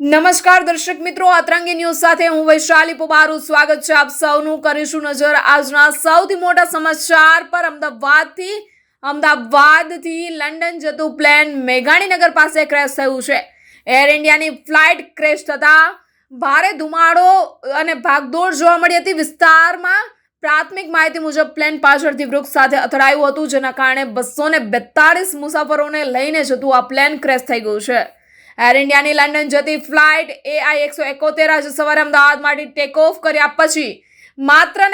નમસ્કાર દર્શક મિત્રો, અતરંગી ન્યૂઝ સાથે હું વૈશાલી પોબારું સ્વાગત છે આપ સૌનું। કરીશું નજર આજના સૌથી મોટા સમાચાર પર। અમદાવાદથી લંડન જતું પ્લેન મેઘાણીનગર પાસે ક્રેશ થયું છે। એર ઇન્ડિયાની ફ્લાઇટ ક્રેશ થતા ભારે ધુમાડો અને ભાગદોડ જોવા મળી હતી। વિસ્તારમાં પ્રાથમિક માહિતી મુજબ પ્લેન પાછળથી વૃક્ષ સાથે અથડાયું હતું, જેના કારણે 242 મુસાફરોને લઈને જતું આ પ્લેન ક્રેશ થઈ ગયું છે। એર ઇન્ડિયાની લંડન જતી ફ્લાઇટ AI-171 આજે સવારે અમદાવાદમાંથી ટેક ઓફ કર્યા પછી માત્ર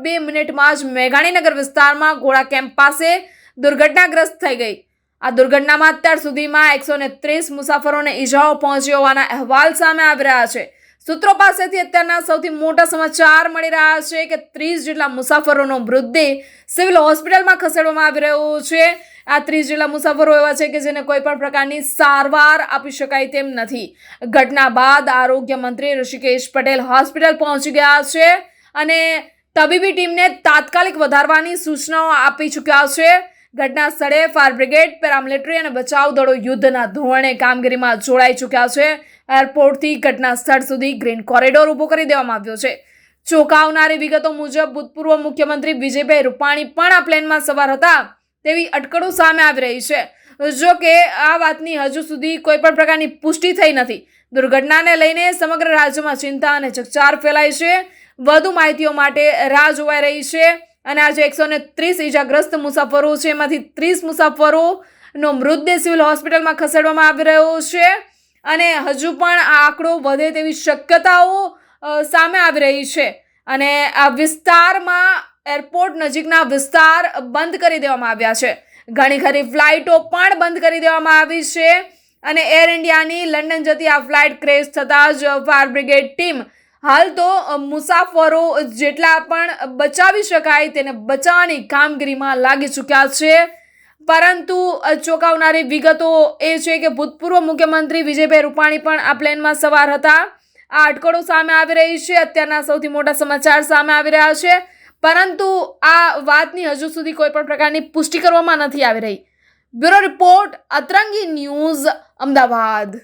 2 મિનિટમાં જ મેઘાણીનગર વિસ્તારમાં ઘોડા કેમ્પ પાસે દુર્ઘટનાગ્રસ્ત થઈ ગઈ। આ દુર્ઘટનામાં અત્યાર સુધીમાં 130 મુસાફરોને ઈજાઓ પહોંચી હોવાના અહેવાલ સામે આવી રહ્યા છે। સૂત્રો પાસેથી અત્યારના સૌથી મોટા સમાચાર મળી રહ્યા છે કે 30 જેટલા મુસાફરોનો મૃતદેહ સિવિલ હોસ્પિટલમાં ખસેડવામાં આવી રહ્યો છે। આ 30 જેટલા મુસાફરો એવા છે કે જેને કોઈ પણ પ્રકારની સારવાર આપી શકાય તેમ નથી। ઘટના બાદ આરોગ્ય મંત્રી ઋષિકેશ પટેલ હોસ્પિટલ પહોંચી ગયા છે અને તબીબી ટીમને તાત્કાલિક વધારવાની સૂચનાઓ આપી ચૂક્યા છે। ઘટના સ્થળે ફાયર બ્રિગેડ, પેરામિલિટરી અને બચાવ દળો યુદ્ધના ધોરણે કામગીરીમાં જોડાઈ ચૂક્યા છે। એરપોર્ટથી ઘટના સ્થળ સુધી ગ્રીન કોરિડોર ઊભો કરી દેવામાં આવ્યો છે। ચોંકાવનારી વિગતો મુજબ ભૂતપૂર્વ મુખ્યમંત્રી વિજયભાઈ રૂપાણી પણ આ પ્લેનમાં સવાર હતા તેવી અટકળો સામે આવી રહી છે। જો કે આ વાતની હજુ સુધી કોઈ પણ પ્રકારની પુષ્ટિ થઈ નથી। દુર્ઘટનાને લઈને સમગ્ર રાજ્યમાં ચિંતા અને ચકચાર ફેલાઈ છે। વધુ માહિતીઓ માટે રાહ જોવાઈ રહી છે અને આજે 130 ઈજાગ્રસ્ત મુસાફરો છે, એમાંથી 30 મુસાફરોનો મૃતદેહ સિવિલ હોસ્પિટલમાં ખસેડવામાં આવી રહ્યો છે અને હજુ પણ આ આંકડો વધે તેવી શક્યતાઓ સામે આવી રહી છે અને આ વિસ્તારમાં એરપોર્ટ નજીકના વિસ્તાર બંધ કરી દેવામાં આવ્યા છે। ઘણી ખરી ફ્લાઇટો પણ બંધ કરી દેવામાં આવી છે અને એર ઇન્ડિયાની લંડન જતી આ ફ્લાઇટ ક્રેશ થતાં જ ફાયર બ્રિગેડ ટીમ હાલ તો મુસાફરો જેટલા પણ બચાવી શકાય તેને બચાવવાની કામગીરીમાં લાગી ચૂક્યા છે। પરંતુ ચોંકાવનારી વિગતો એ છે કે ભૂતપૂર્વ મુખ્યમંત્રી વિજયભાઈ રૂપાણી પણ આ પ્લેનમાં સવાર હતા। આ અટકળો સામે આવી રહી છે। અત્યારના સૌથી મોટા સમાચાર સામે આવી રહ્યા છે, પરંતુ આ વાતની હજુ સુધી કોઈ પણ પ્રકારની પુષ્ટિ કરવામાં નથી આવી રહી। Bureau report, અતરંગી news, Ahmedabad.